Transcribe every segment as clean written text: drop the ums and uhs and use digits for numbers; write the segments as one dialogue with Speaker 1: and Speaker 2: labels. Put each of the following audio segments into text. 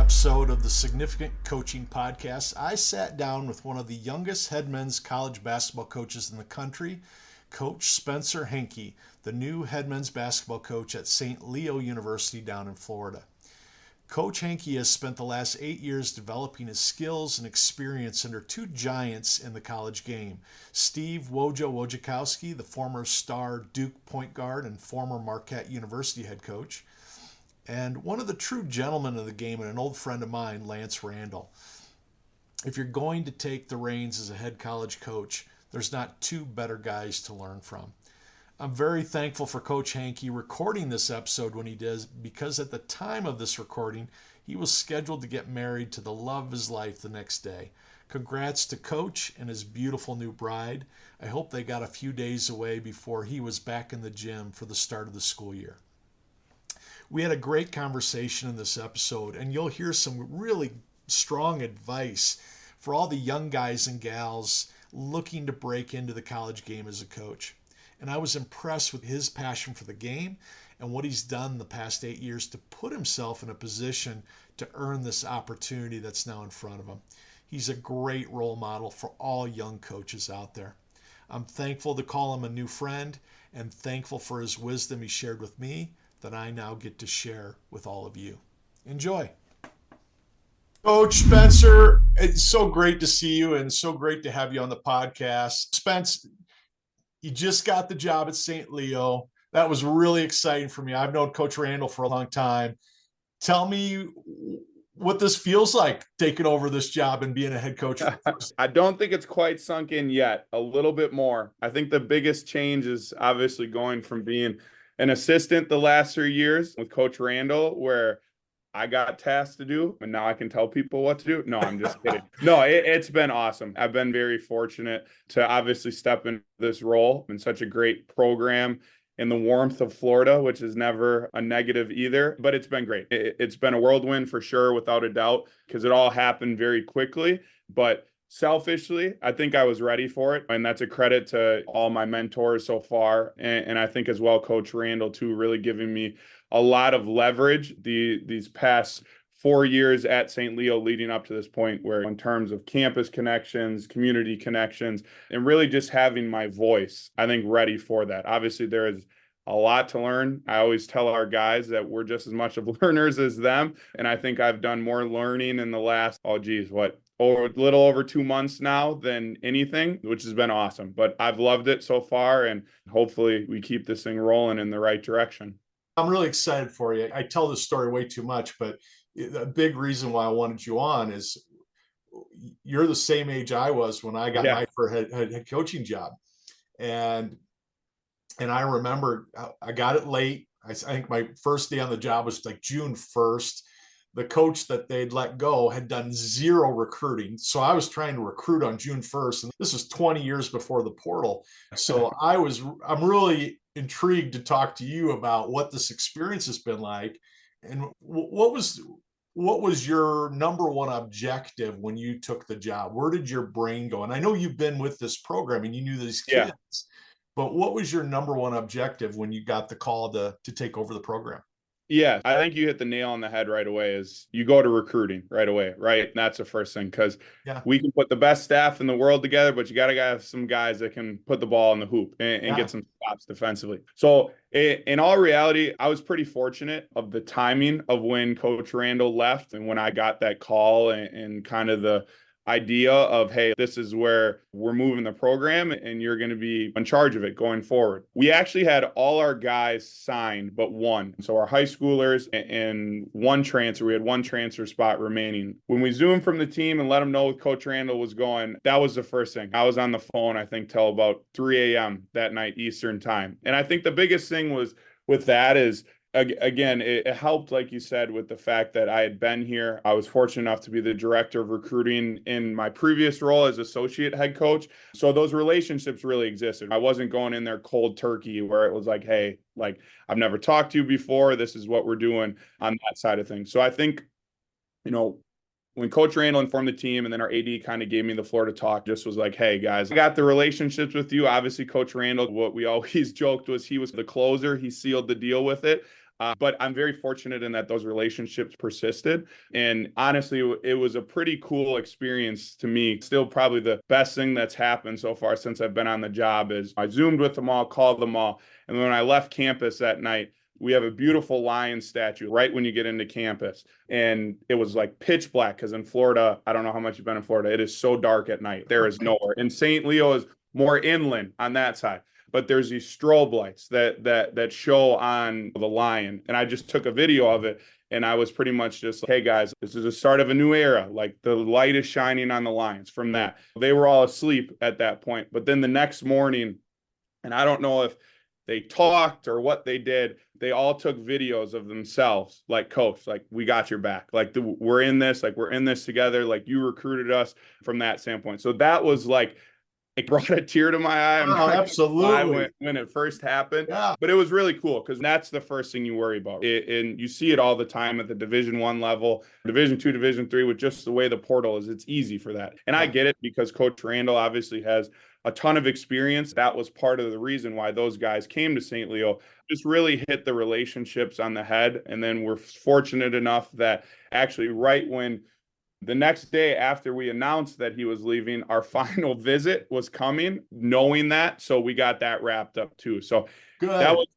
Speaker 1: episode of the Significant Coaching Podcast, I sat down with one of the youngest head men's college basketball coaches in the country, Coach Spencer Henke, the new head men's basketball coach at St. Leo University down in Florida. Coach Henke has spent the last 8 years developing his skills and experience under two giants in the college game, Steve Wojciechowski, the former star Duke point guard and former Marquette University head coach, and one of the true gentlemen of the game and an old friend of mine, Lance Randall. If you're going to take the reins as a head college coach, there's not two better guys to learn from. I'm very thankful for Coach Henke recording this episode when he does, because at the time of this recording, he was scheduled to get married to the love of his life the next day. Congrats to Coach and his beautiful new bride. I hope they got a few days away before he was back in the gym for the start of the school year. We had a great conversation in this episode, and you'll hear some really strong advice for all the young guys and gals looking to break into the college game as a coach. And I was impressed with his passion for the game and what he's done the past 8 years to put himself in a position to earn this opportunity that's now in front of him. He's a great role model for all young coaches out there. I'm thankful to call him a new friend and thankful for his wisdom he shared with me that I now get to share with all of you. Enjoy. Coach Spencer, it's so great to see you and so great to have you on the podcast. Spence, you just got the job at St. Leo. That was really exciting for me. I've known Coach Randall for a long time. Tell me what this feels like, taking over this job and being a head coach.
Speaker 2: I don't think it's quite sunk in yet. A little bit more. I think the biggest change is obviously going from being an assistant the last 3 years with Coach Randall, where I got tasks to do, and now I can tell people what to do. No, I'm just kidding. No, it's been awesome. I've been very fortunate to obviously step into this role in such a great program in the warmth of Florida, which is never a negative either, but it's been great. It's been a whirlwind for sure, without a doubt, because it all happened very quickly, but selfishly, I think I was ready for it. And that's a credit to all my mentors so far. And I think as well, Coach Randall too, really giving me a lot of leverage these past 4 years at St. Leo leading up to this point, where in terms of campus connections, community connections, and really just having my voice, I think ready for that. Obviously, there is a lot to learn. I always tell our guys that we're just as much of learners as them. And I think I've done more learning in the last, a little over 2 months now than anything, which has been awesome. But I've loved it so far, and hopefully we keep this thing rolling in the right direction.
Speaker 1: I'm really excited for you. I tell this story way too much, but the big reason why I wanted you on is you're the same age I was when I got my first head coaching job. And I remember I got it late. I think my first day on the job was like June 1st. The coach that they'd let go had done zero recruiting. So I was trying to recruit on June 1st. And this was 20 years before the portal. So I'm really intrigued to talk to you about what this experience has been like. And what was your number one objective when you took the job? Where did your brain go? And I know you've been with this program and you knew these kids, but what was your number one objective when you got the call to take over the program?
Speaker 2: Yeah, I think you hit the nail on the head right away. Is you go to recruiting right away, right? And that's the first thing, because we can put the best staff in the world together, but you got to have some guys that can put the ball in the hoop and get some stops defensively. So in all reality, I was pretty fortunate of the timing of when Coach Randall left and when I got that call and kind of the idea of, hey, this is where we're moving the program and you're going to be in charge of it going forward. We actually had all our guys signed but one. So our high schoolers and one transfer, we had one transfer spot remaining. When we zoomed from the team and let them know Coach Randall was going, that was the first thing. I was on the phone, I think, till about 3 a.m. that night, Eastern time. And I think the biggest thing was with that is, again, it helped, like you said, with the fact that I had been here. I was fortunate enough to be the director of recruiting in my previous role as associate head coach. So those relationships really existed. I wasn't going in there cold turkey where it was like, hey, like, I've never talked to you before. This is what we're doing on that side of things. So I think, when Coach Randall informed the team and then our AD kind of gave me the floor to talk, just was like, hey, guys, I got the relationships with you. Obviously, Coach Randall, what we always joked was he was the closer. He sealed the deal with it. But I'm very fortunate in that those relationships persisted. And honestly, it was a pretty cool experience to me. Still probably the best thing that's happened so far since I've been on the job is I Zoomed with them all, called them all. And when I left campus that night, we have a beautiful lion statue right when you get into campus. And it was like pitch black because in Florida, I don't know how much you've been in Florida, it is so dark at night. There is nowhere. And St. Leo is more inland on that side. But there's these strobe lights that show on the lion. And I just took a video of it. And I was pretty much just like, hey guys, this is the start of a new era. Like the light is shining on the lions from that. They were all asleep at that point. But then the next morning, and I don't know if they talked or what they did, they all took videos of themselves, like, coach, like, we got your back. Like, we're in this, like, we're in this together. Like, you recruited us from that standpoint. So that was like, it brought a tear to my eye.
Speaker 1: Oh, absolutely.
Speaker 2: When it first happened.
Speaker 1: Yeah.
Speaker 2: But it was really cool because that's the first thing you worry about. And you see it all the time at the Division I level, Division II, Division III, with just the way the portal is. It's easy for that. And I get it because Coach Randall obviously has a ton of experience. That was part of the reason why those guys came to St. Leo. Just really hit the relationships on the head. And then we're fortunate enough that actually right when the next day after we announced that he was leaving, our final visit was coming, knowing that. So we got that wrapped up too. So that was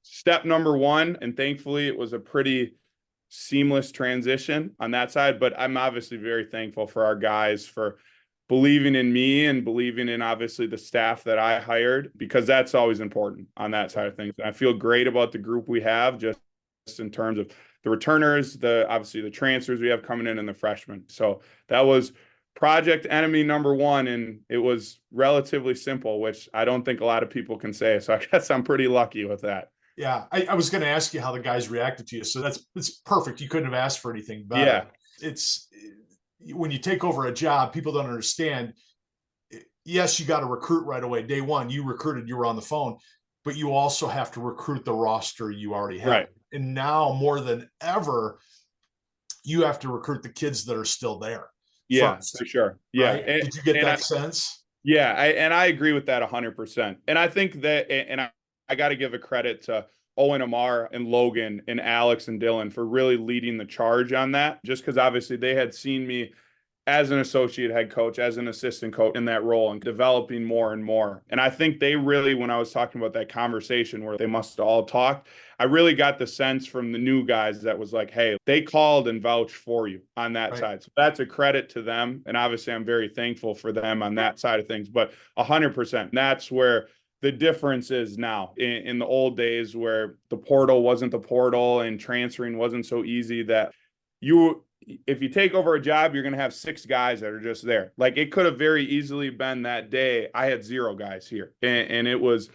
Speaker 2: step number one. And thankfully it was a pretty seamless transition on that side. But I'm obviously very thankful for our guys for believing in me and believing in obviously the staff that I hired, because that's always important on that side of things. And I feel great about the group we have just in terms of the returners, obviously the transfers we have coming in and the freshmen. So that was project enemy number one. And it was relatively simple, which I don't think a lot of people can say. So I guess I'm pretty lucky with that.
Speaker 1: Yeah. I was going to ask you how the guys reacted to you. So it's perfect. You couldn't have asked for anything better.
Speaker 2: Yeah.
Speaker 1: It's when you take over a job, people don't understand. Yes, you got to recruit right away. Day one, you recruited, you were on the phone, but you also have to recruit the roster you already have. Right. And now more than ever, you have to recruit the kids that are still there.
Speaker 2: Yeah, first, for sure. Yeah.
Speaker 1: Right? Did you get that sense?
Speaker 2: Yeah. I agree with that 100%. And I think that, and I got to give a credit to Owen Amar and Logan and Alex and Dylan for really leading the charge on that, just because obviously they had seen me as an associate head coach, as an assistant coach in that role and developing more and more. And I think they really, when I was talking about that conversation where they must have all talked, I really got the sense from the new guys that was like, hey, they called and vouched for you on that side. So that's a credit to them. And obviously I'm very thankful for them on that side of things, but 100%, that's where the difference is now. In the old days where the portal wasn't the portal and transferring wasn't so easy, that if you take over a job, you're going to have 6 guys that are just there. Like it could have very easily been that day I had 0 guys here. And it was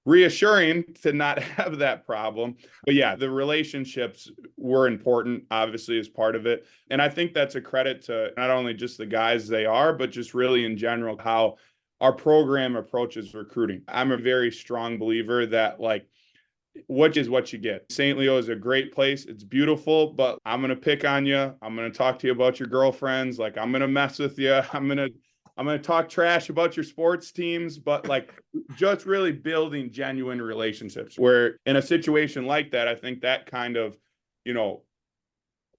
Speaker 2: reassuring to not have that problem. But yeah, the relationships were important, obviously, as part of it. And I think that's a credit to not only just the guys they are, but just really in general, how our program approaches recruiting. I'm a very strong believer that like, what is what you get. St. Leo is a great place. It's beautiful, but I'm going to pick on you. I'm going to talk to you about your girlfriends. Like I'm going to mess with you. I'm going to talk trash about your sports teams, but like just really building genuine relationships where in a situation like that, I think that kind of,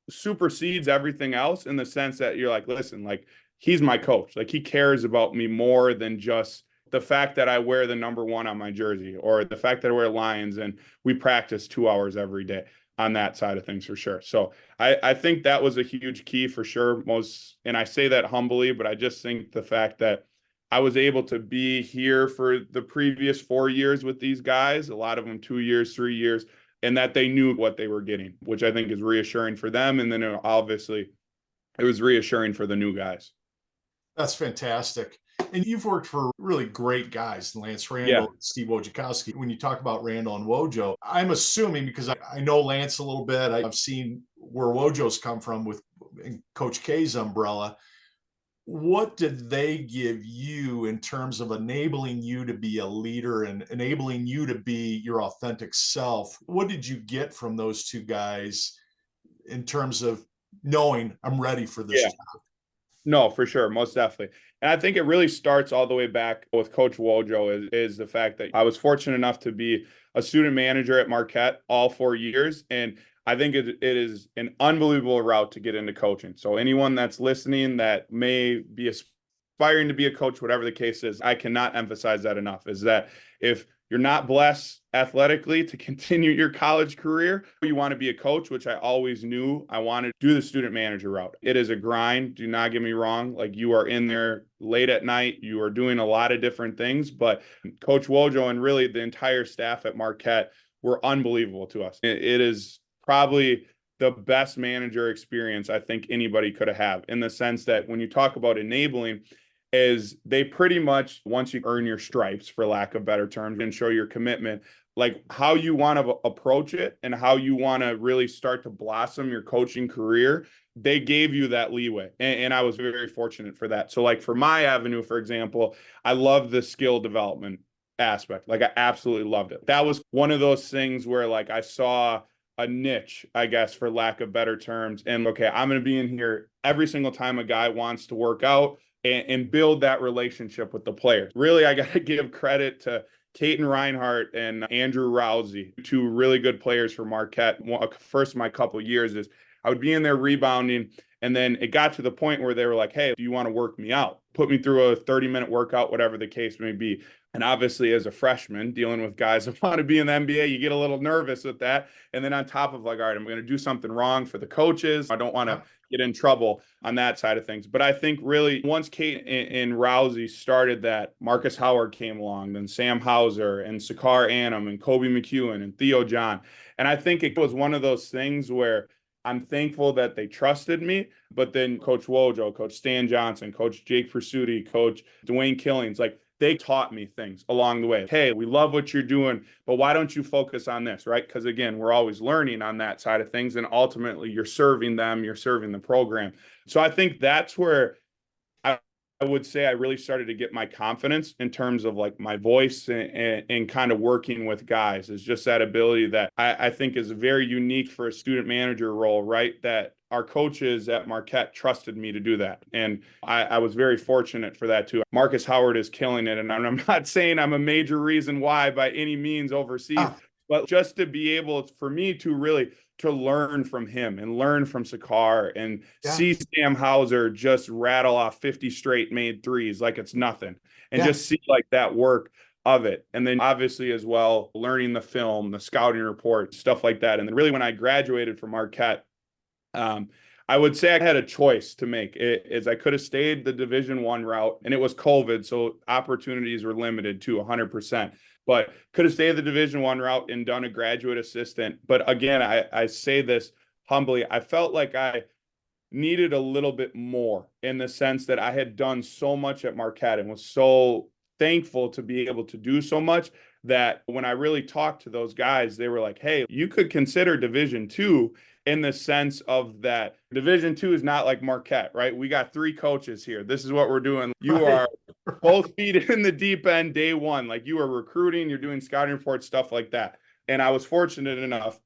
Speaker 2: supersedes everything else in the sense that you're like, listen, like he's my coach. Like he cares about me more than just the fact that I wear the number 1 on my jersey or the fact that I wear Lions and we practice 2 hours every day on that side of things for sure. So I think that was a huge key for sure. And I say that humbly, but I just think the fact that I was able to be here for the previous 4 years with these guys, a lot of them 2 years, 3 years, and that they knew what they were getting, which I think is reassuring for them. And then obviously it was reassuring for the new guys.
Speaker 1: That's fantastic. And you've worked for really great guys, Lance Randall, Steve Wojciechowski. When you talk about Randall and Wojo, I'm assuming, because I know Lance a little bit, I've seen where Wojo's come from with Coach K's umbrella. What did they give you in terms of enabling you to be a leader and enabling you to be your authentic self? What did you get from those 2 guys in terms of knowing I'm ready for this job?
Speaker 2: No, for sure. Most definitely. And I think it really starts all the way back with Coach Wojo is the fact that I was fortunate enough to be a student manager at Marquette all 4 years. And I think it is an unbelievable route to get into coaching. So anyone that's listening that may be aspiring to be a coach, whatever the case is, I cannot emphasize that enough, is that if you're not blessed athletically to continue your college career, you want to be a coach, which I always knew I wanted to do the student manager route. It is a grind. Do not get me wrong. Like, you are in there late at night. You are doing a lot of different things, but Coach Wojo and really the entire staff at Marquette were unbelievable to us. It is probably the best manager experience I think anybody could have, in the sense that when you talk about enabling, is they pretty much, once you earn your stripes, for lack of better terms, and show your commitment, like how you want to approach it and how you want to really start to blossom your coaching career, they gave you that leeway. And I was very, very fortunate for that. So like for my avenue, for example, I love the skill development aspect. Like I absolutely loved it. That was one of those things where like I saw a niche, I guess, for lack of better terms. And okay, I'm going to be in here every single time a guy wants to work out and build that relationship with the players. Really, I got to give credit to Caton Reinhardt and Andrew Rousey, two really good players for Marquette. First, my couple years is I would be in there rebounding, and then it got to the point where they were like, hey, do you want to work me out? Put me through a 30-minute workout, whatever the case may be. And obviously, as a freshman, dealing with guys that want to be in the NBA, you get a little nervous with that. And then on top of like, all right, I'm going to do something wrong for the coaches. I don't want to get in trouble on that side of things. But I think really once Kate and Rousey started that, Marcus Howard came along, then Sam Hauser and Sakar Annam and Kobe McEwen and Theo John. And I think it was one of those things where I'm thankful that they trusted me, but then Coach Wojo, Coach Stan Johnson, Coach Jake Pursuti, Coach Dwayne Killings, like they taught me things along the way. Hey, we love what you're doing, but why don't you focus on this, right? Because again, we're always learning on that side of things, and ultimately you're serving them, you're serving the program. So I think that's where I would say I really started to get my confidence in terms of like my voice and kind of working with guys, is just that ability that I think is very unique for a student manager role, right? That our coaches at Marquette trusted me to do that. And I was very fortunate for that too. Marcus Howard is killing it. And I'm not saying I'm a major reason why by any means overseas, but just to be able for me to really to learn from him and learn from Sakar and see Sam Hauser just rattle off 50 straight made threes like it's nothing, and just see like that work of it. And then obviously as well, learning the film, the scouting report, stuff like that. And then really when I graduated from Marquette, I would say I had a choice to make. I could have stayed the Division I route, and it was COVID, so opportunities were limited to 100%. But could have stayed the Division I route and done a graduate assistant. But again, I say this humbly, I felt like I needed a little bit more, in the sense that I had done so much at Marquette and was so thankful to be able to do so much, that when I really talked to those guys, they were like, hey, you could consider Division II, in the sense of that Division II is not like Marquette, right? We got 3 coaches here. This is what we're doing. You are both feet in the deep end day one. Like, you are recruiting, you're doing scouting reports, stuff like that. And I was fortunate enough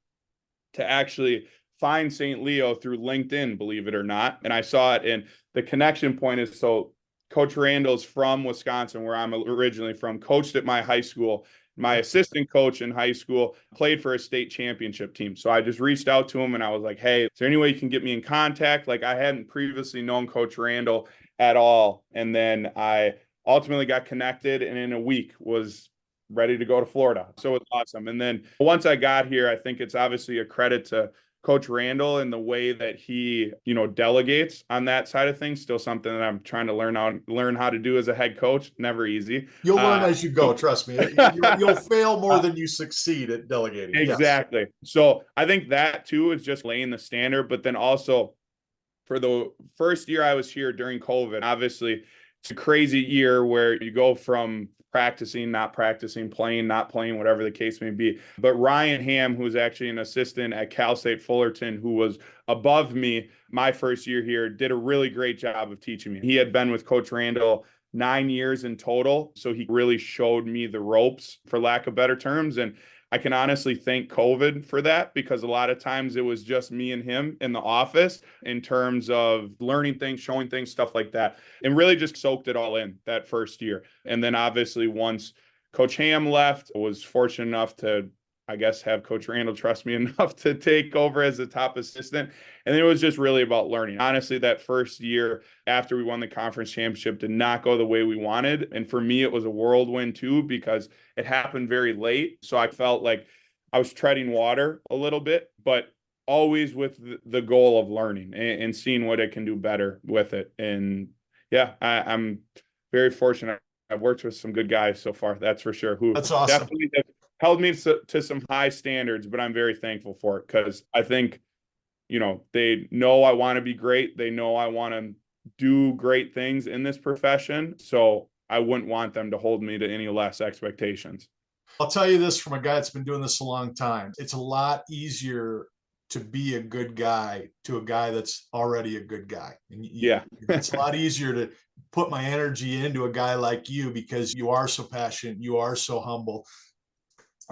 Speaker 2: to actually find St. Leo through LinkedIn, believe it or not. And I saw it, and the connection point is, so Coach Randall's from Wisconsin, where I'm originally from, coached at my high school. My assistant coach in high school played for a state championship team. So I just reached out to him and I was like, hey, is there any way you can get me in contact? Like, I hadn't previously known Coach Randall at all. And then I ultimately got connected, and in a week was ready to go to Florida. So it's awesome. And then once I got here, I think it's obviously a credit to Coach Randall and the way that he, delegates on that side of things. Still something that I'm trying to learn how to do as a head coach. Never easy.
Speaker 1: You'll learn as you go. Trust me. You'll fail more than you succeed at delegating.
Speaker 2: Exactly. Yes. So I think that too is just laying the standard. But then also, for the first year I was here during COVID, obviously it's a crazy year where you go from practicing, not practicing, playing, not playing, whatever the case may be. But Ryan Ham, who's actually an assistant at Cal State Fullerton, who was above me my first year here, did a really great job of teaching me. He had been with Coach Randall 9 years in total, so he really showed me the ropes, for lack of better terms. And I can honestly thank COVID for that, because a lot of times it was just me and him in the office in terms of learning things, showing things, stuff like that, and really just soaked it all in that first year. And then obviously once Coach Ham left, I was fortunate enough to, I guess, have Coach Randall trust me enough to take over as a top assistant. And it was just really about learning. Honestly, that first year after we won the conference championship did not go the way we wanted. And for me, it was a whirlwind too, because it happened very late. So I felt like I was treading water a little bit, but always with the goal of learning and seeing what I can do better with it. And yeah, I'm very fortunate. I've worked with some good guys so far, that's for sure, who
Speaker 1: That's awesome.
Speaker 2: definitely have held me to some high standards, but I'm very thankful for it, because I think, they know I want to be great. They know I want to do great things in this profession. So I wouldn't want them to hold me to any less expectations.
Speaker 1: I'll tell you this from a guy that's been doing this a long time. It's a lot easier to be a good guy to a guy that's already a good guy. And
Speaker 2: Yeah.
Speaker 1: it's a lot easier to put my energy into a guy like you, because you are so passionate, you are so humble,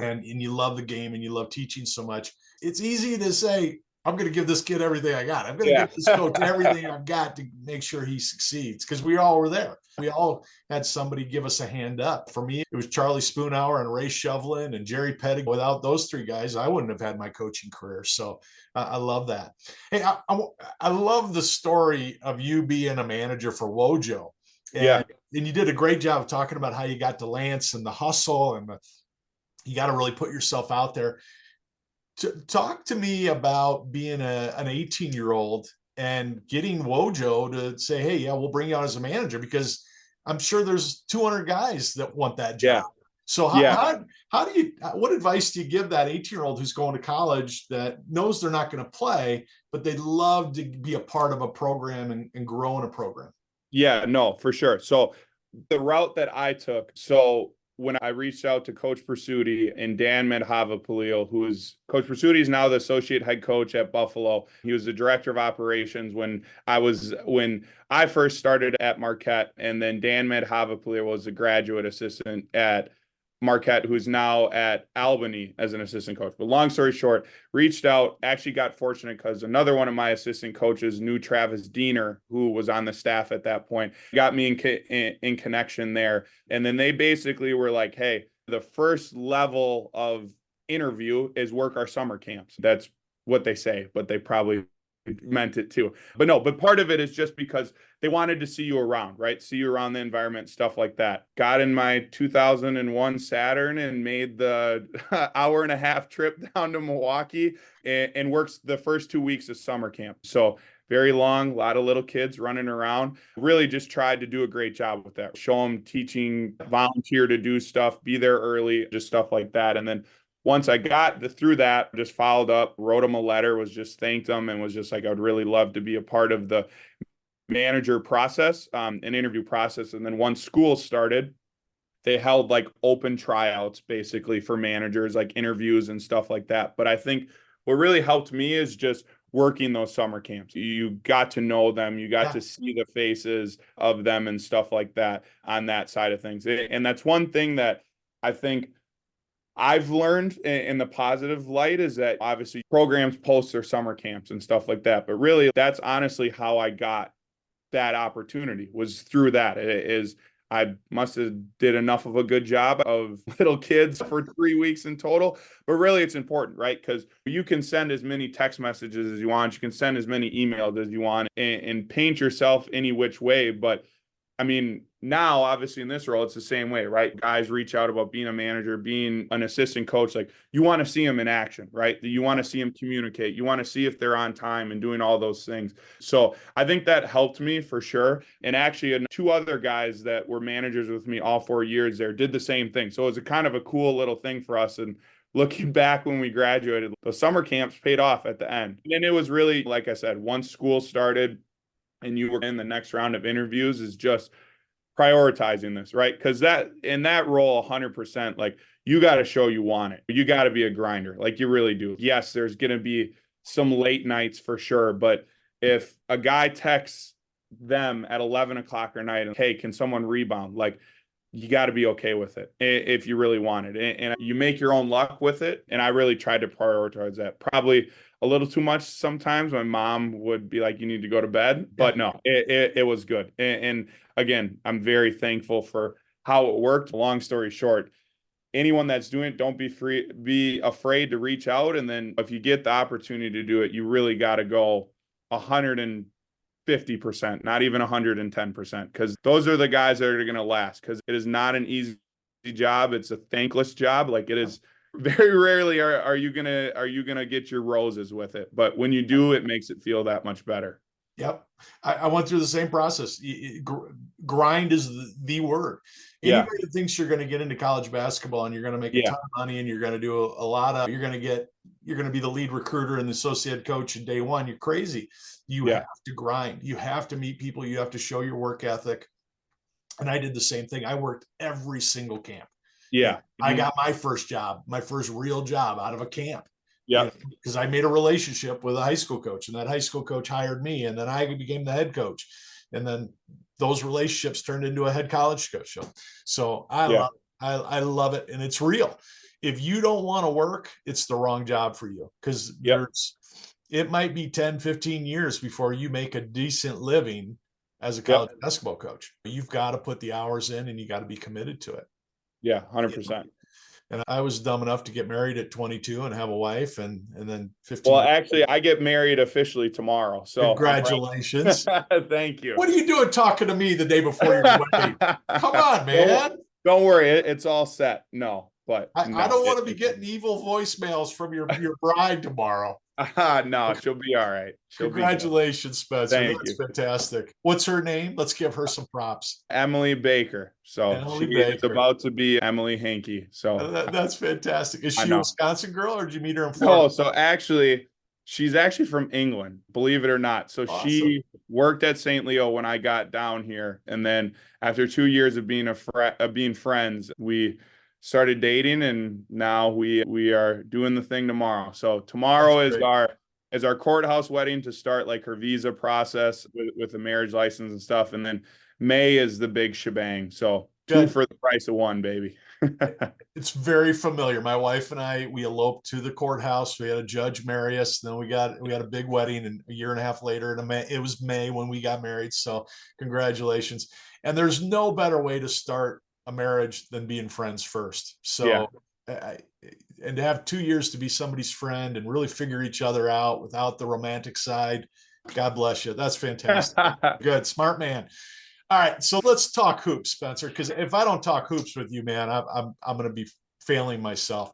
Speaker 1: and you love the game and you love teaching so much. It's easy to say, I'm going to give this kid everything I got. I'm going to give this coach everything I've got to make sure he succeeds, because we all were there. We all had somebody give us a hand up. For me, it was Charlie Spoonhour and Ray Shovlin and Jerry Pettig. Without those three guys, I wouldn't have had my coaching career. So I love that. Hey, I love the story of you being a manager for Wojo.
Speaker 2: Yeah.
Speaker 1: And you did a great job of talking about how you got to Lance and the hustle, and you got to really put yourself out there. Talk to me about being an 18-year-old and getting Wojo to say, hey, yeah, we'll bring you out as a manager, because I'm sure there's 200 guys that want that job.
Speaker 2: Yeah.
Speaker 1: So how do you, what advice do you give that 18-year-old who's going to college that knows they're not going to play, but they'd love to be a part of a program and grow in a program?
Speaker 2: Yeah, no, for sure. So the route that I took, so when I reached out to Coach Pursuti and Dan Medhavapalil, who's Coach Pursuti is now the associate head coach at Buffalo. He was the director of operations when I first started at Marquette, and then Dan Medhavapalil was a graduate assistant at Marquette, who's now at Albany as an assistant coach. But long story short, reached out, actually got fortunate because another one of my assistant coaches knew Travis Diener, who was on the staff at that point, got me in connection there. And then they basically were like, hey, the first level of interview is work our summer camps. That's what they say, but they probably meant it too. But part of it is just because they wanted to see you around, right? See you around the environment, stuff like that. Got in my 2001 Saturn and made the hour and a half trip down to Milwaukee and works the first 2 weeks of summer camp. So very long, a lot of little kids running around. Really just tried to do a great job with that. Show them teaching, volunteer to do stuff, be there early, just stuff like that. And then once I got through that, just followed up, wrote them a letter, was just thanked them, and was just like, I would really love to be a part of the manager process, an interview process. And then once school started, they held like open tryouts basically for managers, like interviews and stuff like that. But I think what really helped me is just working those summer camps. You got to know them, you got to see the faces of them and stuff like that on that side of things. And that's one thing that I think I've learned in the positive light is that obviously programs post their summer camps and stuff like that. But really, that's honestly how I got that opportunity, was through that. It is, I must have did enough of a good job of little kids for 3 weeks in total. But really, it's important, right? Because you can send as many text messages as you want. You can send as many emails as you want and paint yourself any which way. But I mean, now obviously in this role, it's the same way, right? Guys reach out about being a manager, being an assistant coach. Like, you want to see them in action, right? You want to see them communicate. You want to see if they're on time and doing all those things. So I think that helped me for sure. And actually, two other guys that were managers with me all 4 years there did the same thing. So it was a kind of a cool little thing for us. And looking back when we graduated, the summer camps paid off at the end. And it was really, like I said, once school started, and you were in the next round of interviews, is just prioritizing this, right? Because that in that role, 100%, like, you got to show you want it. You got to be a grinder, like you really do. Yes, there's going to be some late nights for sure, but if a guy texts them at 11 o'clock at night and, hey, can someone rebound? Like, you got to be okay with it if you really want it. And you make your own luck with it. And I really tried to prioritize that. Probably a little too much sometimes. My mom would be like, you need to go to bed. But no, it was good. And again, I'm very thankful for how it worked. Long story short, anyone that's doing it, don't be afraid to reach out. And then if you get the opportunity to do it, you really got to go 150%, not even 110%, because those are the guys that are going to last, because it is not an easy job. It's a thankless job. Like, it is very rarely are you gonna get your roses with it. But when you do, it makes it feel that much better.
Speaker 1: Yep. I went through the same process. Grind is the word.
Speaker 2: Yeah.
Speaker 1: Anybody that thinks you're going to get into college basketball and you're going to make a ton of money and you're going to do a lot of, you're going to be the lead recruiter and the associate coach in day one, you're crazy. You have to grind. You have to meet people. You have to show your work ethic. And I did the same thing. I worked every single camp.
Speaker 2: Yeah.
Speaker 1: I got my first job, my first real job out of a camp.
Speaker 2: Yeah.
Speaker 1: Because I made a relationship with a high school coach, and that high school coach hired me, and then I became the head coach. And then those relationships turned into a head college coach. So I love it, and it's real. If you don't want to work, it's the wrong job for you, because it might be 10, 15 years before you make a decent living as a college basketball coach. You've got to put the hours in, and you got to be committed to it.
Speaker 2: Yeah, 100%.
Speaker 1: And I was dumb enough to get married at 22 and have a wife, and then 15.
Speaker 2: Well, actually, I get married officially tomorrow. So
Speaker 1: congratulations.
Speaker 2: Thank you.
Speaker 1: What are you doing talking to me the day before your wedding? Come on, man.
Speaker 2: Don't worry. It's all set. No, but
Speaker 1: I don't want to be getting evil voicemails from your bride tomorrow.
Speaker 2: No, she'll be all right.
Speaker 1: Congratulations, Spencer. That's fantastic. What's her name? Let's give her some props.
Speaker 2: Emily Baker. So she is about to be Emily Henke. So
Speaker 1: that's fantastic. Is she a Wisconsin girl, or did you meet her in Florida?
Speaker 2: No, so actually, she's actually from England, believe it or not. So she worked at St. Leo when I got down here. And then after 2 years of being friends, we started dating, and now we are doing the thing tomorrow. So tomorrow is our courthouse wedding to start like her visa process with the marriage license and stuff. And then May is the big shebang. So two for the price of one, baby.
Speaker 1: It's very familiar. My wife and we eloped to the courthouse. We had a judge marry us. Then we had a big wedding, and a year and a half later, it was May when we got married. So congratulations. And there's no better way to start a marriage than being friends first. So and to have 2 years to be somebody's friend and really figure each other out without the romantic side, God bless you. That's fantastic. Good. Smart man. All right, so let's talk hoops, Spencer, because if I don't talk hoops with you, man, I'm going to be failing myself.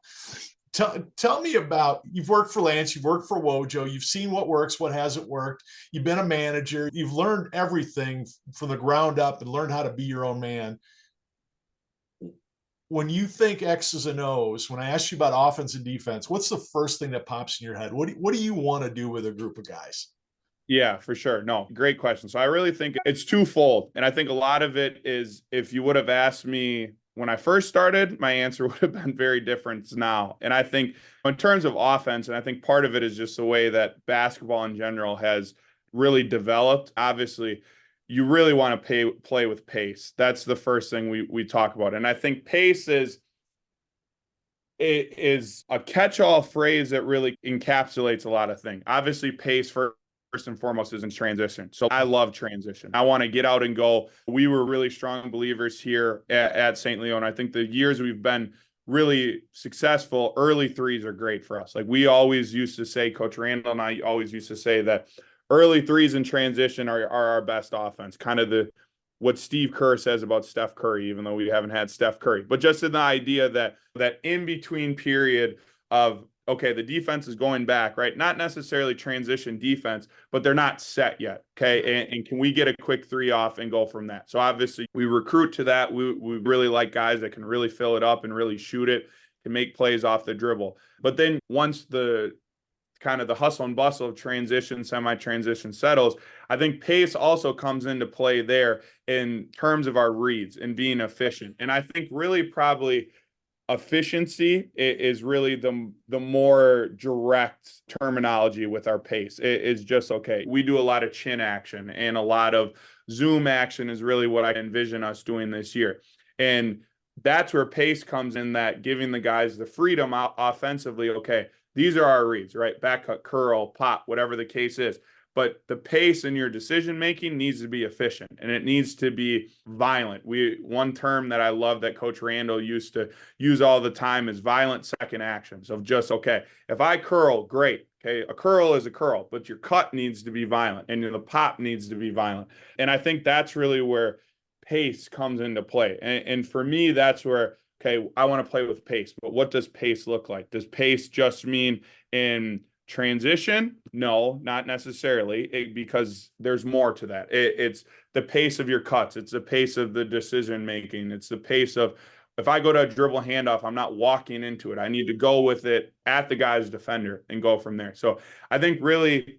Speaker 1: Tell me about, you've worked for Lance, you've worked for Wojo, you've seen what works, what hasn't worked, you've been a manager, you've learned everything from the ground up and learned how to be your own man. When you think X's and O's, when I ask you about offense and defense, what's the first thing that pops in your head? What do you want to do with a group of guys?
Speaker 2: Yeah, for sure. No, great question. So I really think it's twofold. And I think a lot of it is, if you would have asked me when I first started, my answer would have been very different now. And I think in terms of offense, and I think part of it is just the way that basketball in general has really developed. Obviously, you really want to play with pace. That's the first thing we talk about. And I think pace is a catch-all phrase that really encapsulates a lot of things. Obviously, pace first and foremost is in transition. So I love transition. I want to get out and go. We were really strong believers here at St. Leo. And I think the years we've been really successful, early threes are great for us. Like we always used to say, Coach Randall and I always used to say that early threes in transition are our best offense. Kind of what Steve Kerr says about Steph Curry, even though we haven't had Steph Curry. But just in the idea that in-between period of, okay, the defense is going back, right? Not necessarily transition defense, but they're not set yet, okay? And can we get a quick three off and go from that? So obviously we recruit to that. We really like guys that can really fill it up and really shoot it, can make plays off the dribble. But then once the kind of the hustle and bustle of transition, semi-transition settles, I think pace also comes into play there in terms of our reads and being efficient. And I think really probably efficiency is really the more direct terminology with our pace. It is just, okay, we do a lot of chin action and a lot of zoom action is really what I envision us doing this year. And that's where pace comes in, that giving the guys the freedom offensively. Okay, these are our reads, right? Back cut, curl, pop, whatever the case is. But the pace in your decision making needs to be efficient, and it needs to be violent. One term that I love that Coach Randall used to use all the time is violent second actions, of just, okay, if I curl, great. Okay, a curl is a curl, but your cut needs to be violent and the pop needs to be violent. And I think that's really where pace comes into play. And for me, that's where, okay, I want to play with pace, but what does pace look like? Does pace just mean in transition? No, not necessarily, because there's more to that. It's the pace of your cuts. It's the pace of the decision making. It's the pace of, if I go to a dribble handoff, I'm not walking into it. I need to go with it at the guy's defender and go from there. So I think really,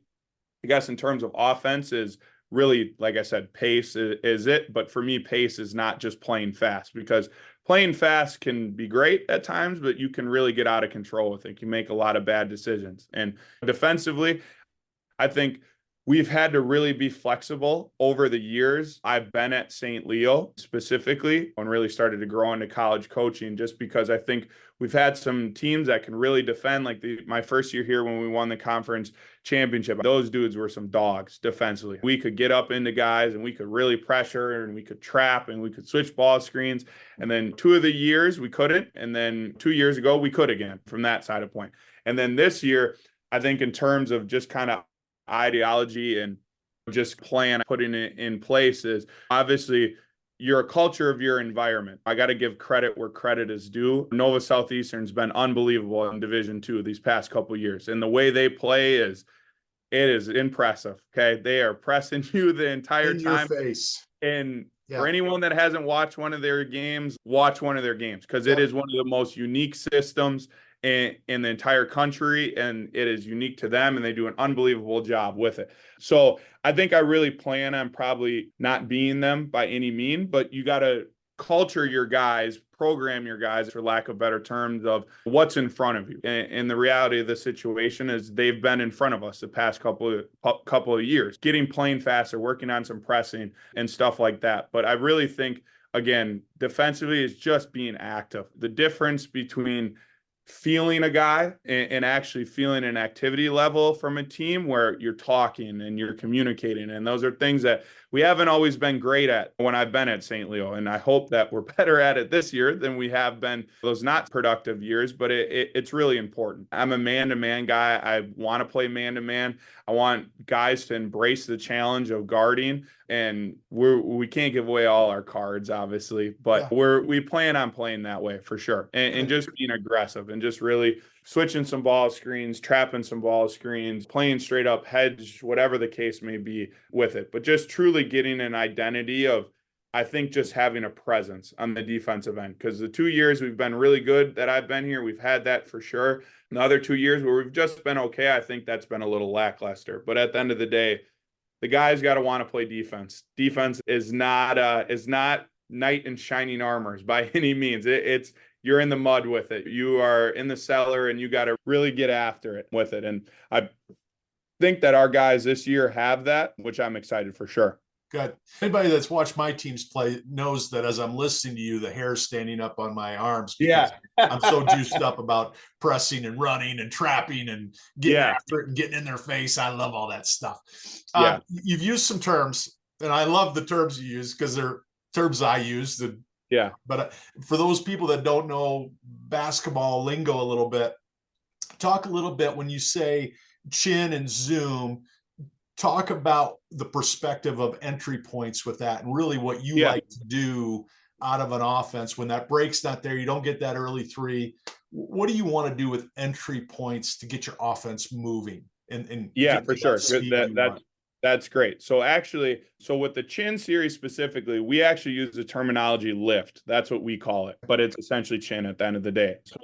Speaker 2: I guess in terms of offense, is really, like I said, pace is it. But for me, pace is not just playing fast, because playing fast can be great at times, but you can really get out of control with it. You can make a lot of bad decisions. And defensively, I think we've had to really be flexible over the years. I've been at St. Leo specifically and really started to grow into college coaching, just because I think we've had some teams that can really defend. Like my first year here when we won the conference championship, those dudes were some dogs defensively. We could get up into guys and we could really pressure and we could trap and we could switch ball screens. And then 2 of the years we couldn't. And then 2 years ago we could again from that side of point. And then this year, I think in terms of just kind of ideology and just plan putting it in place, is obviously you're a culture of your environment. I got to give credit where credit is due. Nova Southeastern's been unbelievable in Division II these past couple of years, and the way they play it is impressive. Okay, they are pressing you the entire
Speaker 1: in
Speaker 2: time.
Speaker 1: Your face.
Speaker 2: And for anyone that hasn't watched one of their games, watch one of their games, because it is one of the most unique systems in the entire country, and it is unique to them, and they do an unbelievable job with it. So I think I really plan on probably not being them by any mean, but you got to culture your guys, program your guys, for lack of better terms, of what's in front of you. And the reality of the situation is they've been in front of us the past couple of years, getting playing faster, working on some pressing and stuff like that. But I really think, again, defensively is just being active. The difference between feeling a guy and actually feeling an activity level from a team where you're talking and you're communicating. And those are things that we haven't always been great at when I've been at St. Leo. And I hope that we're better at it this year than we have been those not productive years, but it's really important. I'm a man-to-man guy. I want to play man-to-man. I want guys to embrace the challenge of guarding, and we can't give away all our cards, obviously, but we plan on playing that way for sure, and just being aggressive and just really switching some ball screens, trapping some ball screens, playing straight up hedge, whatever the case may be with it, but just truly getting an identity of, I think, just having a presence on the defensive end, because the 2 years we've been really good that I've been here, we've had that for sure. And the other 2 years where we've just been okay, I think that's been a little lackluster. But at the end of the day, the guys got to want to play defense. Defense is not knight in shining armors by any means. It's you're in the mud with it. You are in the cellar, and you got to really get after it with it. And I think that our guys this year have that, which I'm excited for sure.
Speaker 1: Good. Anybody that's watched my teams play knows that as I'm listening to you, the hair's standing up on my arms because I'm so juiced up about pressing and running and trapping and getting after it and getting in their face. I love all that stuff. You've used some terms, and I love the terms you use because they're terms I use. But for those people that don't know basketball lingo a little bit, talk a little bit when you say chin and zoom. Talk about the perspective of entry points with that, and really what you like to do out of an offense when that break's not there, you don't get that early three. What do you want to do with entry points to get your offense moving? And
Speaker 2: for sure. That's great. So with the chin series specifically, we actually use the terminology lift. That's what we call it, but it's essentially chin at the end of the day. So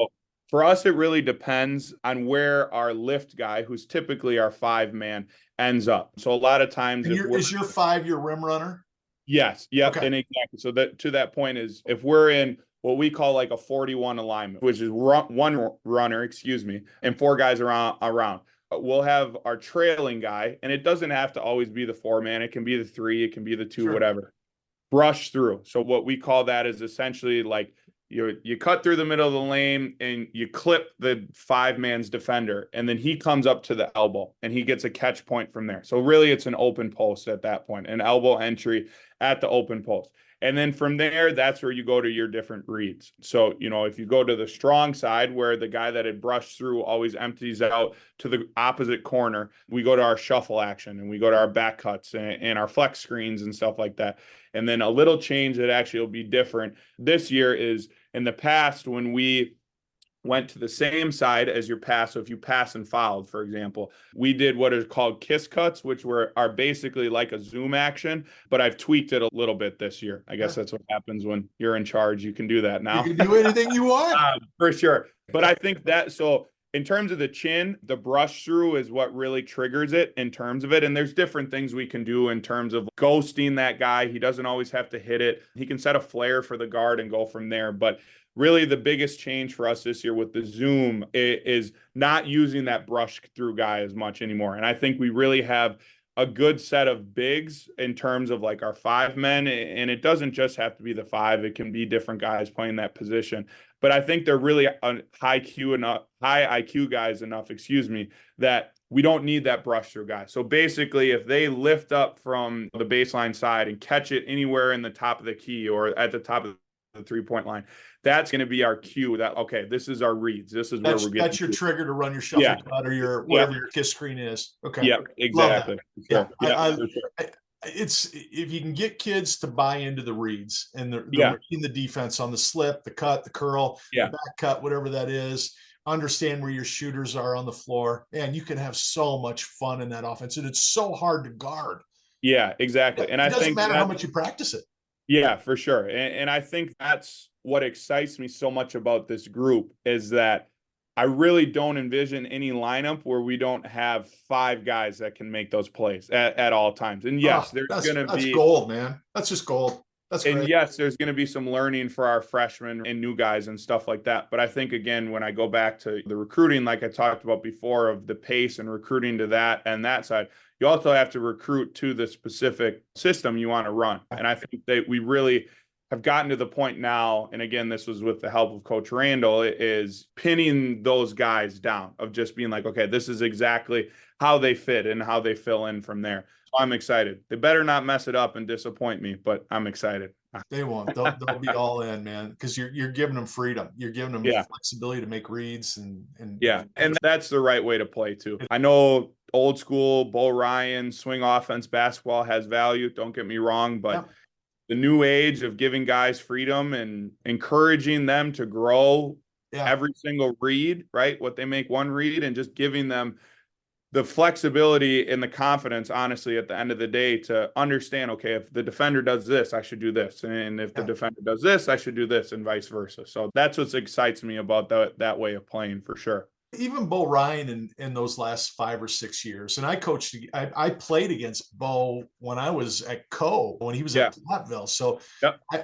Speaker 2: for us, it really depends on where our lift guy, who's typically our 5-man, ends up. So a lot of times,
Speaker 1: is your 5 your rim runner?
Speaker 2: Yes. Yep. Okay. And exactly. So that to that point is, if we're in what we call like a 41 alignment, which is one runner, and 4 guys around. We'll have our trailing guy, and it doesn't have to always be the 4-man. It can be the 3, it can be the 2, whatever. brush through. So what we call that is essentially like you cut through the middle of the lane and you clip the 5-man's defender, and then he comes up to the elbow and he gets a catch point from there. So really it's an open post at that point, an elbow entry at the open post. And then from there, that's where you go to your different reads. So, if you go to the strong side where the guy that had brushed through always empties out to the opposite corner, we go to our shuffle action and we go to our back cuts and our flex screens and stuff like that. And then a little change that actually will be different this year is in the past when we went to the same side as your pass. So if you pass and fouled, for example, we did what is called kiss cuts, which are basically like a zoom action, but I've tweaked it a little bit this year. I guess that's what happens when you're in charge. You can do that now.
Speaker 1: You can do anything you want.
Speaker 2: For sure. But I think that, so in terms of the chin, the brush through is what really triggers it in terms of it. And there's different things we can do in terms of ghosting that guy. He doesn't always have to hit it. He can set a flare for the guard and go from there. But really the biggest change for us this year with the zoom is not using that brush through guy as much anymore. And I think we really have a good set of bigs in terms of like our 5 men. And it doesn't just have to be the 5. It can be different guys playing that position. But I think they're really high IQ guys enough, that we don't need that brush through guy. So basically, if they lift up from the baseline side and catch it anywhere in the top of the key or at the top of the 3-point line, that's going to be our cue that, okay, this is our reads. This is where we're getting.
Speaker 1: That's your trigger to run your shuffle cut or your whatever your kiss screen is. Okay.
Speaker 2: Yeah, exactly.
Speaker 1: Yeah. It's if you can get kids to buy into the reads and the defense on the slip, the cut, the curl, the back cut, whatever that is, understand where your shooters are on the floor, and you can have so much fun in that offense. And it's so hard to guard.
Speaker 2: Yeah, exactly. And
Speaker 1: it doesn't matter how much you practice it.
Speaker 2: Yeah, for sure. And I think that's what excites me so much about this group is that I really don't envision any lineup where we don't have 5 guys that can make those plays at all times. And yes, there's going to be
Speaker 1: gold, man. That's just gold. That's great.
Speaker 2: And yes, there's going to be some learning for our freshmen and new guys and stuff like that. But I think, again, when I go back to the recruiting, like I talked about before, of the pace and recruiting to that and that side, you also have to recruit to the specific system you want to run. And I think that we really have gotten to the point now, and again, this was with the help of Coach Randall, is pinning those guys down of just being like, okay, this is exactly how they fit and how they fill in from there. So I'm excited. They better not mess it up and disappoint me, but I'm excited.
Speaker 1: They won't. They'll be all in, man, because you're giving them freedom. You're giving them flexibility to make reads and
Speaker 2: that's the right way to play too. I know old school Bo Ryan swing offense basketball has value. Don't get me wrong, but the new age of giving guys freedom and encouraging them to grow every single read, right? What they make one read, and just giving them the flexibility and the confidence, honestly, at the end of the day, to understand, okay, if the defender does this, I should do this. And if the defender does this, I should do this, and vice versa. So that's what excites me about that way of playing, for sure.
Speaker 1: Even Bo Ryan in those last 5 or 6 years. And I played against Bo when I was at when he was at Platteville. So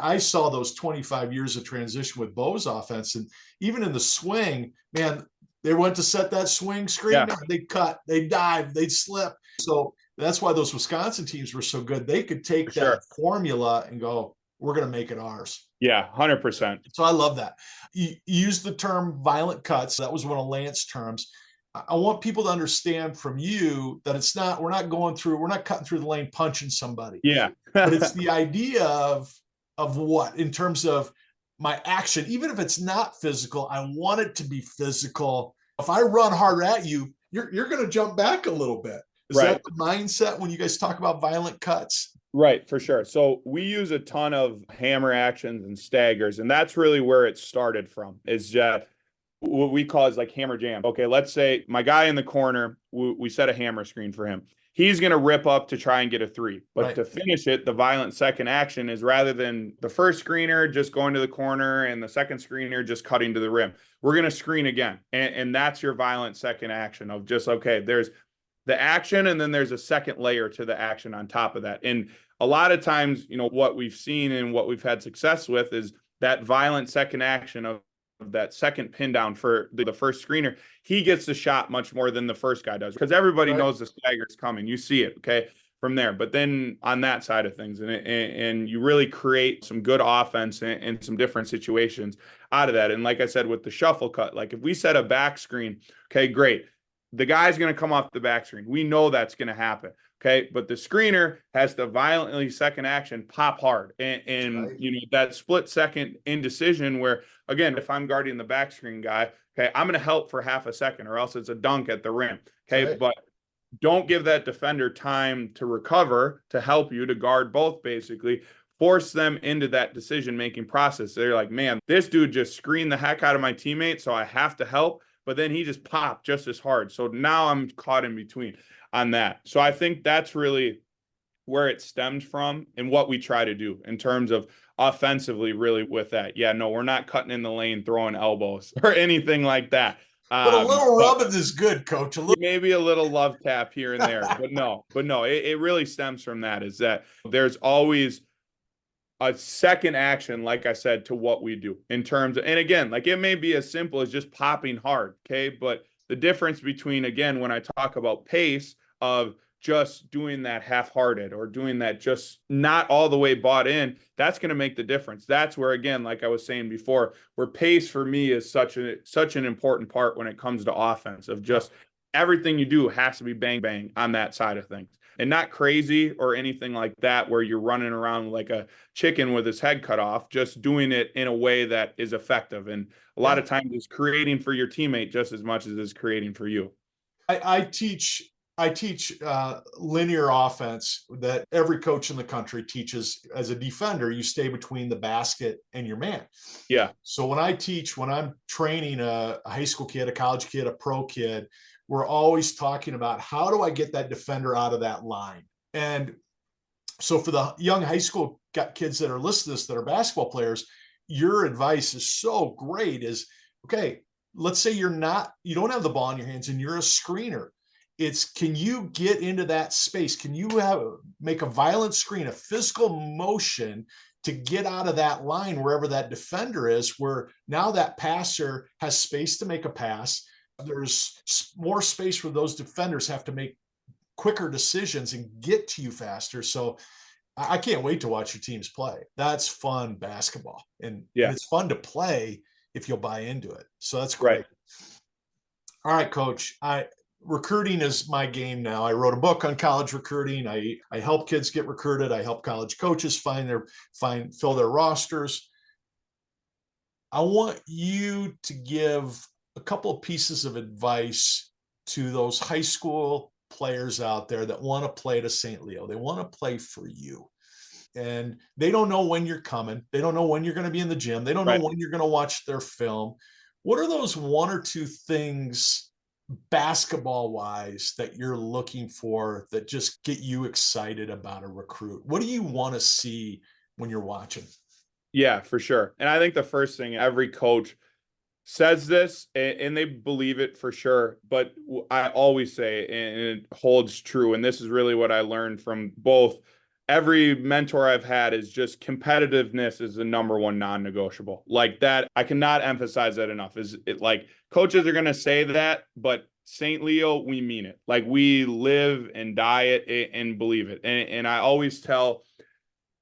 Speaker 1: I saw those 25 years of transition with Bo's offense. And even in the swing, man, they went to set that swing screen. They'd cut, they'd dive, they'd slip. So that's why those Wisconsin teams were so good. They could take that formula and go, we're going to make it ours.
Speaker 2: Yeah, 100%.
Speaker 1: So I love that. You use the term violent cuts. That was one of Lance's terms. I want people to understand from you that we're not cutting through the lane punching somebody.
Speaker 2: Yeah.
Speaker 1: But it's the idea of what, in terms of my action, even if it's not physical, I want it to be physical. If I run hard at you, you're going to jump back a little bit. Is that the mindset when you guys talk about violent cuts?
Speaker 2: Right, for sure. So we use a ton of hammer actions and staggers, and that's really where it started from, is that what we call is like hammer jam. Okay, let's say my guy in the corner, we set a hammer screen for him. He's going to rip up to try and get a 3. But to finish it, the violent second action is, rather than the first screener just going to the corner and the second screener just cutting to the rim, we're going to screen again. And that's your violent second action of just, okay, there's the action, and then there's a second layer to the action on top of that. And a lot of times, what we've seen and what we've had success with is that violent second action of that second pin down for the first screener. He gets the shot much more than the first guy does, because everybody knows the stagger's coming. You see it, okay? from there. But then on that side of things, and you really create some good offense and some different situations out of that. And like I said, with the shuffle cut, like if we set a back screen, okay, great. The guy's going to come off the back screen. We know that's going to happen. Okay. But the screener has to violently second action pop hard. And
Speaker 1: right.
Speaker 2: you know, that split second indecision where, again, if I'm guarding the back screen guy, okay, I'm going to help for half a second or else it's a dunk at the rim. Okay.
Speaker 1: Right.
Speaker 2: But don't give that defender time to recover, to help you, to guard both, basically. Force them into that decision-making process. They're like, man, this dude just screened the heck out of my teammate, so I have to help. But then he just popped just as hard. So now I'm caught in between on that. So I think that's really where it stemmed from and what we try to do in terms of offensively, really, with that. Yeah, no, we're not cutting in the lane, throwing elbows or anything like that.
Speaker 1: But a little rubbing is good, Coach.
Speaker 2: Maybe a little love tap here and there, but no, it really stems from that, is that there's always a second action, like I said, to what we do in terms of, and again, like it may be as simple as just popping hard. Okay. But the difference between, again, when I talk about pace of just doing that half-hearted or doing that just not all the way bought in, that's going to make the difference. That's where, again, like I was saying before, where pace for me is such an important part when it comes to offense, of just everything you do has to be bang bang on that side of things, and not crazy or anything like that where you're running around like a chicken with his head cut off, just doing it in a way that is effective. And a lot of times it's creating for your teammate just as much as it's creating for you.
Speaker 1: I teach linear offense that every coach in the country teaches. As a defender, you stay between the basket and your man.
Speaker 2: Yeah.
Speaker 1: So when I'm training a high school kid, a college kid, a pro kid, we're always talking about how do I get that defender out of that line? And so for the young high school kids that are listening to this, that are basketball players, your advice is so great. Is, okay, let's say you don't have the ball in your hands and you're a screener. It's, can you get into that space? Can you make a violent screen, a physical motion to get out of that line wherever that defender is, where now that passer has space to make a pass. There's more space where those defenders have to make quicker decisions and get to you faster. So I can't wait to watch your teams play. That's fun basketball. And it's fun to play if you'll buy into it. So that's great.
Speaker 2: Right.
Speaker 1: All right, Coach. Recruiting is my game now. I wrote a book on college recruiting. I help kids get recruited. I help college coaches fill their rosters. I want you to give a couple of pieces of advice to those high school players out there that want to play to St. Leo. They want to play for you. And they don't know when you're coming. They don't know when you're going to be in the gym. They don't know when you're going to watch their film. What are those one or two things basketball wise that you're looking for that just get you excited about a recruit? What do you want to see when you're watching?
Speaker 2: Yeah, for sure. And I think the first thing, every coach says this and they believe it for sure, but I always say, and it holds true, and this is really what I learned from both every mentor I've had, is just competitiveness is the number one non-negotiable. Like that, I cannot emphasize that enough. Is it, like, coaches are going to say that, but St. Leo, we mean it. Like, we live and die it and believe it. And I always tell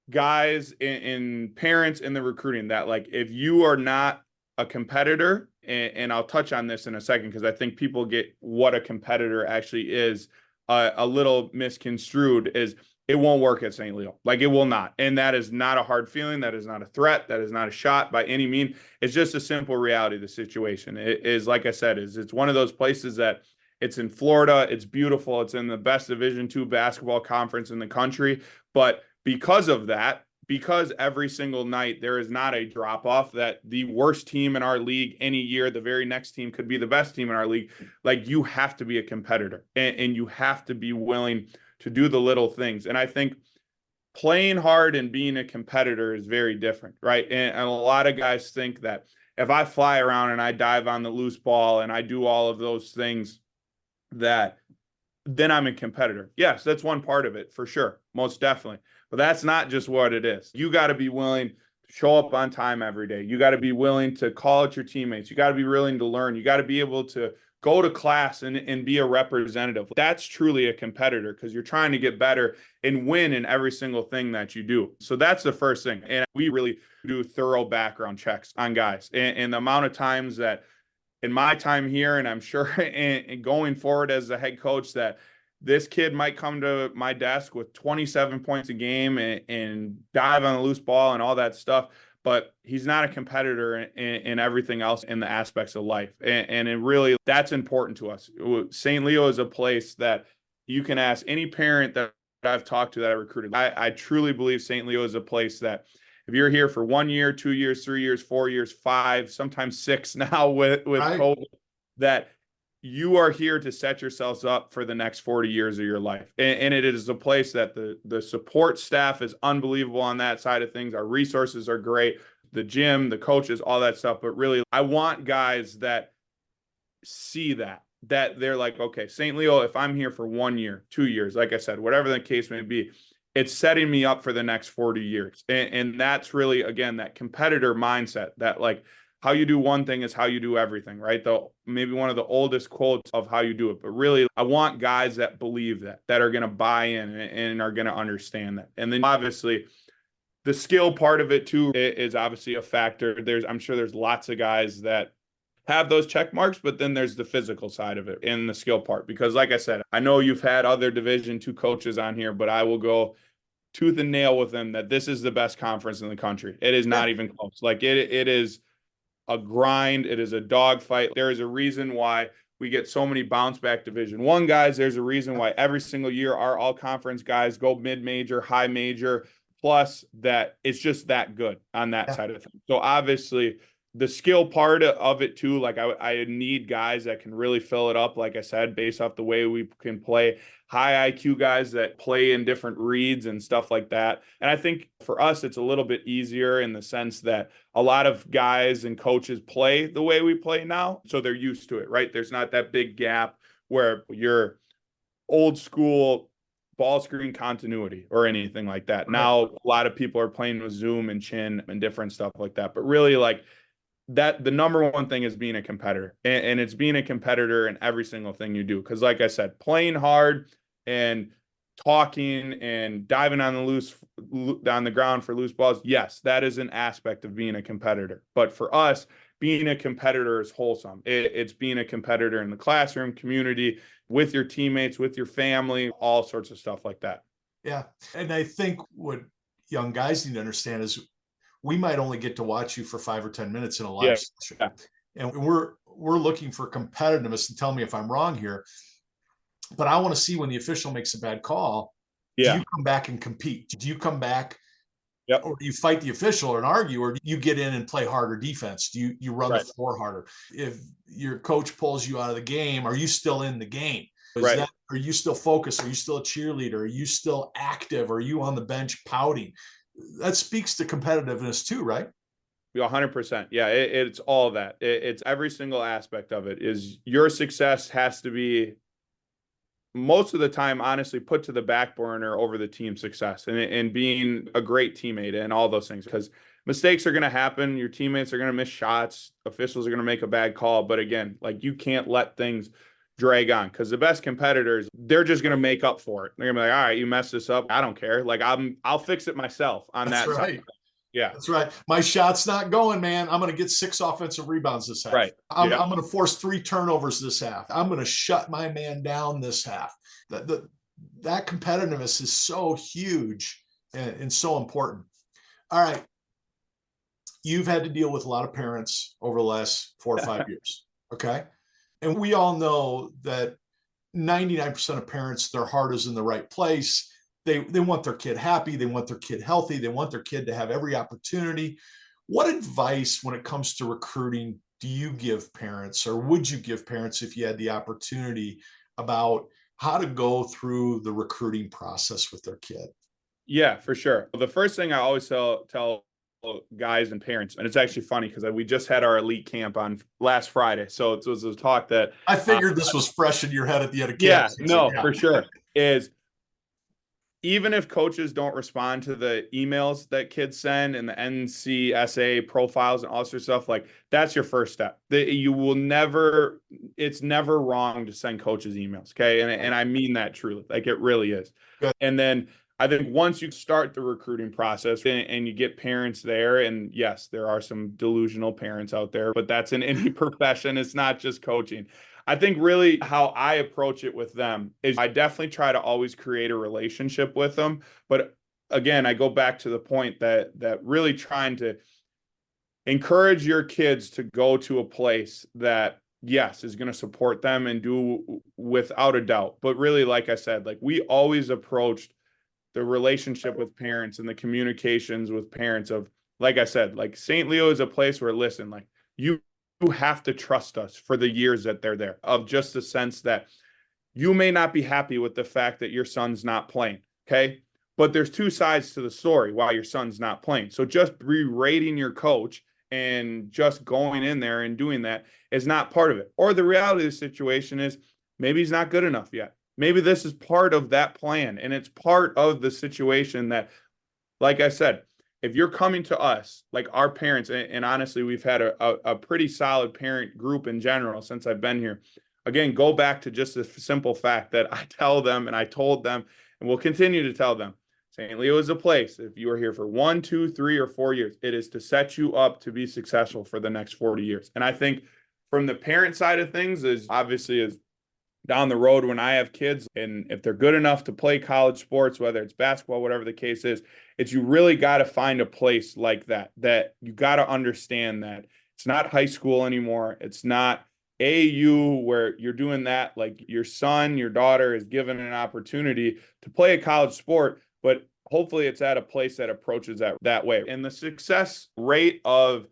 Speaker 2: guys and parents in the recruiting that, like, if you are not a competitor, and I'll touch on this in a second, because I think people get what a competitor actually is a little misconstrued, is it won't work at St. Leo. Like, it will not. And that is not a hard feeling. That is not a threat. That is not a shot by any means. It's just a simple reality of the situation. It is, like I said, it's one of those places that it's in Florida. It's beautiful. It's in the best Division II basketball conference in the country. But because of that, because every single night there is not a drop-off, that the worst team in our league any year, the very next team could be the best team in our league. Like, you have to be a competitor, and you have to be willing to do the little things. And I think playing hard and being a competitor is very different, right? And a lot of guys think that if I fly around and I dive on the loose ball and I do all of those things, that then I'm a competitor. Yes, that's one part of it for sure, most definitely. But that's not just what it is. You got to be willing to show up on time every day. You got to be willing to call out your teammates. You got to be willing to learn. You got to be able to go to class and be a representative. That's truly a competitor, because you're trying to get better and win in every single thing that you do. So that's the first thing. And we really do thorough background checks on guys. And the amount of times that in my time here, and I'm sure and going forward as a head coach, that this kid might come to my desk with 27 points a game and dive on a loose ball and all that stuff, but he's not a competitor in everything else in the aspects of life. And it really, that's important to us. St. Leo is a place that you can ask any parent that I've talked to that I recruited. I truly believe St. Leo is a place that if you're here for 1 year, 2 years, 3 years, 4 years, 5, sometimes 6 now with right. COVID, that you are here to set yourselves up for the next 40 years of your life. And it is a place that the support staff is unbelievable on that side of things. Our resources are great, the gym, the coaches, all that stuff. But really, I want guys that see that they're like, okay, St. Leo, if I'm here for 1 year, 2 years, like I said, whatever the case may be, it's setting me up for the next 40 years. And that's really, again, that competitor mindset, that like how you do one thing is how you do everything, right? Though maybe one of the oldest quotes of how you do it. But really, I want guys that believe that are going to buy in and are going to understand that. And then obviously the skill part of it too is obviously a factor. I'm sure there's lots of guys that have those check marks, but then there's the physical side of it and the skill part. Because like I said, I know you've had other Division II coaches on here, but I will go tooth and nail with them that this is the best conference in the country. It is not even close. Like it is a grind. It is a dogfight. There is a reason why we get so many bounce back Division I guys. There's a reason why every single year our all conference guys go mid-major, high major, plus that it's just that good on that side of things. So obviously the skill part of it too, like I need guys that can really fill it up, like I said, based off the way we can play, high IQ guys that play in different reads and stuff like that. And I think for us, it's a little bit easier in the sense that a lot of guys and coaches play the way we play now. So they're used to it, right? There's not that big gap where you're old school ball screen continuity or anything like that. Right. Now, a lot of people are playing with Zoom and Chin and different stuff like that. But really, like, that the number one thing is being a competitor, and it's being a competitor in every single thing you do. Because like I said, playing hard and talking and diving on the ground for loose balls, yes, that is an aspect of being a competitor. But for us, being a competitor is wholesome. It's being a competitor in the classroom, community, with your teammates, with your family, all sorts of stuff like that.
Speaker 1: Yeah. And I think what young guys need to understand is we might only get to watch you for 5 or 10 minutes in a live session. Yeah. And we're looking for competitiveness, and tell me if I'm wrong here, but I want to see when the official makes a bad call, do you come back and compete? Do you come back or do you fight the official and argue, or do you get in and play harder defense? Do you run the floor harder? If your coach pulls you out of the game, are you still in the game? Are you still focused? Are you still a cheerleader? Are you still active? Are you on the bench pouting? That speaks to competitiveness too, right?
Speaker 2: 100%. Yeah, it's all that. It's every single aspect of it. Is your success has to be most of the time, honestly, put to the back burner over the team success and being a great teammate and all those things. Because mistakes are going to happen. Your teammates are going to miss shots. Officials are going to make a bad call. But again, like, you can't let things drag on, because the best competitors, they're just going to make up for it. They're going to be like, all right, you messed this up. I don't care. Like, I'll fix it myself on that side. Yeah,
Speaker 1: that's right. My shot's not going, man. I'm going to get 6 offensive rebounds this half.
Speaker 2: Right.
Speaker 1: I'm going to force 3 turnovers this half. I'm going to shut my man down this half. That competitiveness is so huge and so important. All right. You've had to deal with a lot of parents over the last 4 or 5 years. Okay. And we all know that 99% of parents, their heart is in the right place. They want their kid happy. They want their kid healthy. They want their kid to have every opportunity. What advice when it comes to recruiting do you give parents, or would you give parents if you had the opportunity, about how to go through the recruiting process with their kid?
Speaker 2: Yeah, for sure. The first thing I always tell guys and parents, and it's actually funny because we just had our elite camp on last Friday. So it was a talk that
Speaker 1: I figured this was fresh in your head at the end of camp.
Speaker 2: Yeah, no, for sure. Is even if coaches don't respond to the emails that kids send and the NCSA profiles and all this sort of stuff, like that's your first step. You will never, it's never wrong to send coaches emails. Okay. And I mean that truly, like it really is.
Speaker 1: Good.
Speaker 2: And then I think once you start the recruiting process and you get parents there, and yes, there are some delusional parents out there, but that's in any profession. It's not just coaching. I think really how I approach it with them is I definitely try to always create a relationship with them. But again, I go back to the point that really trying to encourage your kids to go to a place that, yes, is going to support them and do without a doubt. But really, like I said, like we always approached the relationship with parents and the communications with parents of, like I said, like St. Leo is a place where, listen, like you have to trust us for the years that they're there, of just the sense that you may not be happy with the fact that your son's not playing. Okay. But there's two sides to the story why your son's not playing. So just berating your coach and just going in there and doing that is not part of it. Or the reality of the situation is maybe he's not good enough yet. Maybe this is part of that plan. And it's part of the situation that, like I said, if you're coming to us, like our parents, and honestly, we've had a pretty solid parent group in general since I've been here. Again, go back to just the simple fact that I tell them and I told them and will continue to tell them, St. Leo is a place. If you are here for 1, 2, 3, or 4 years, it is to set you up to be successful for the next 40 years. And I think from the parent side of things is obviously is down the road when I have kids, and if they're good enough to play college sports, whether it's basketball, whatever the case is, it's you really got to find a place like that you got to understand that it's not high school anymore. It's not AU where you're doing that. Like your son, your daughter is given an opportunity to play a college sport, but hopefully it's at a place that approaches that way. And the success rate of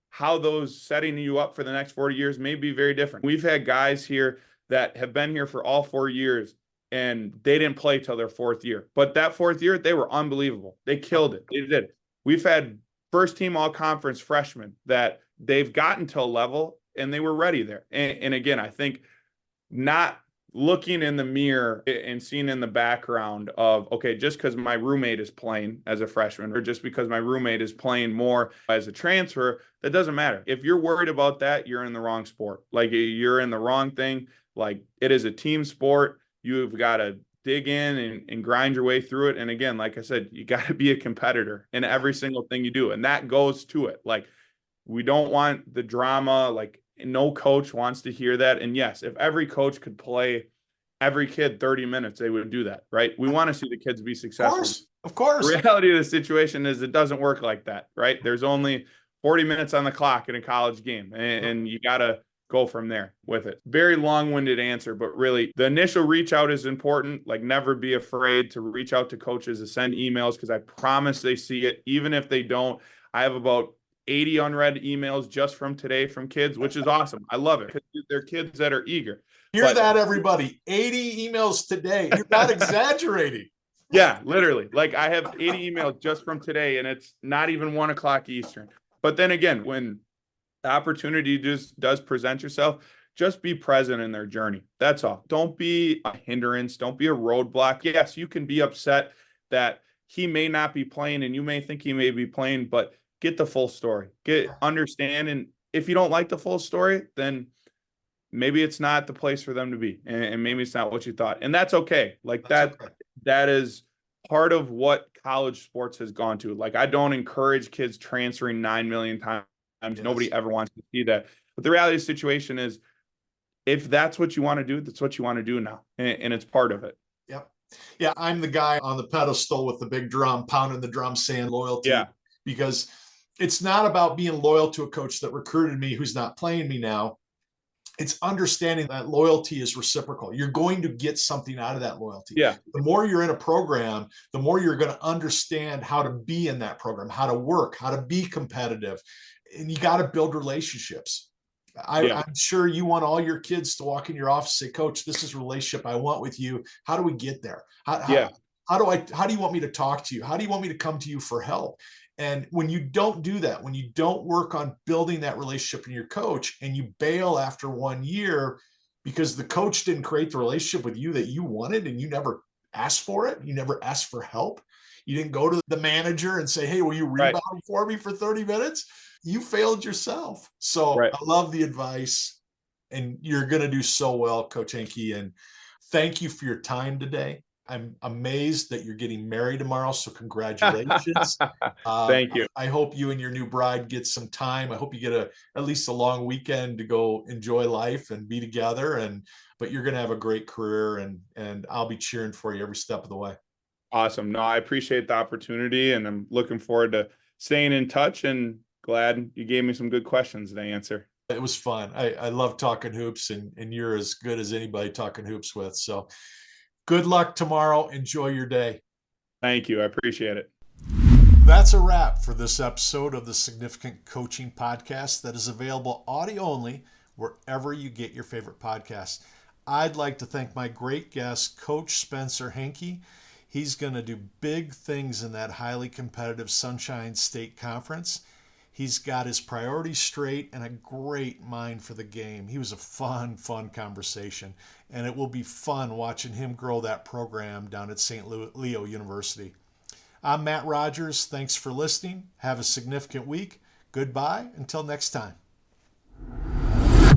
Speaker 2: how those setting you up for the next 40 years may be very different. We've had guys here that have been here for all 4 years and they didn't play till their 4th year. But that 4th year, they were unbelievable. They killed it. They did. We've had first team all conference freshmen that they've gotten to a level and they were ready there. And again, I think not looking in the mirror and seeing in the background of, okay, just because my roommate is playing as a freshman or just because my roommate is playing more as a transfer, that doesn't matter. If you're worried about that, you're in the wrong sport. Like you're in the wrong thing. Like it is a team sport. You've got to dig in and grind your way through it. And again, like I said, you got to be a competitor in every single thing you do. And that goes to it. Like we don't want the drama. Like no coach wants to hear that. And yes, if every coach could play every kid 30 minutes, they would do that, right? We want to see the kids be successful.
Speaker 1: Of course.
Speaker 2: The reality of the situation is it doesn't work like that, right? There's only 40 minutes on the clock in a college game, and you got to go from there with it. Very long-winded answer, but really the initial reach out is important. Like never be afraid to reach out to coaches, to send emails, because I promise they see it. Even if they don't, I have about 80 unread emails just from today from kids, which is awesome. I love it because they're kids that are eager.
Speaker 1: Hear that, everybody. 80 emails today. You're not exaggerating.
Speaker 2: Yeah, literally. Like I have 80 emails just from today, and it's not even 1 o'clock Eastern. But then again, when the opportunity does present yourself, just be present in their journey. That's all. Don't be a hindrance. Don't be a roadblock. Yes, you can be upset that he may not be playing and you may think he may be playing, but get the full story. Understand. And if you don't like the full story, then maybe it's not the place for them to be. And maybe it's not what you thought. And that's okay. Like that is part of what college sports has gone to. Like I don't encourage kids transferring 9 million times. Yes. Nobody ever wants to see that. But the reality of the situation is if that's what you want to do, that's what you want to do now. And it's part of it.
Speaker 1: Yep. Yeah. I'm the guy on the pedestal with the big drum, pounding the drum, saying loyalty.
Speaker 2: Yeah.
Speaker 1: Because it's not about being loyal to a coach that recruited me who's not playing me now. It's understanding that loyalty is reciprocal. You're going to get something out of that loyalty.
Speaker 2: Yeah.
Speaker 1: The more you're in a program, the more you're going to understand how to be in that program, how to work, how to be competitive. And you got to build relationships. I'm sure you want all your kids to walk in your office and say, Coach, this is a relationship I want with you. How do we get there? How do you want me to talk to you? How do you want me to come to you for help? And when you don't do that, when you don't work on building that relationship in your coach and you bail after 1 year because the coach didn't create the relationship with you that you wanted and you never ask for it. You never asked for help. You didn't go to the manager and say, hey, will you rebound for me for 30 minutes? You failed yourself. So I love the advice, and you're going to do so well, Coach Henke. And thank you for your time today. I'm amazed that you're getting married tomorrow. So congratulations.
Speaker 2: Thank you.
Speaker 1: I hope you and your new bride get some time. I hope you get at least a long weekend to go enjoy life and be together. But you're going to have a great career, and I'll be cheering for you every step of the way.
Speaker 2: Awesome. No, I appreciate the opportunity, and I'm looking forward to staying in touch, and glad you gave me some good questions to answer.
Speaker 1: It was fun. I love talking hoops, and you're as good as anybody talking hoops with. So good luck tomorrow. Enjoy your day.
Speaker 2: Thank you. I appreciate it.
Speaker 1: That's a wrap for this episode of the Significant Coaching Podcast that is available audio only wherever you get your favorite podcasts. I'd like to thank my great guest, Coach Spencer Henke. He's going to do big things in that highly competitive Sunshine State Conference. He's got his priorities straight and a great mind for the game. He was a fun conversation, and it will be fun watching him grow that program down at St. Leo University. I'm Matt Rogers. Thanks for listening. Have a significant week. Goodbye until next time.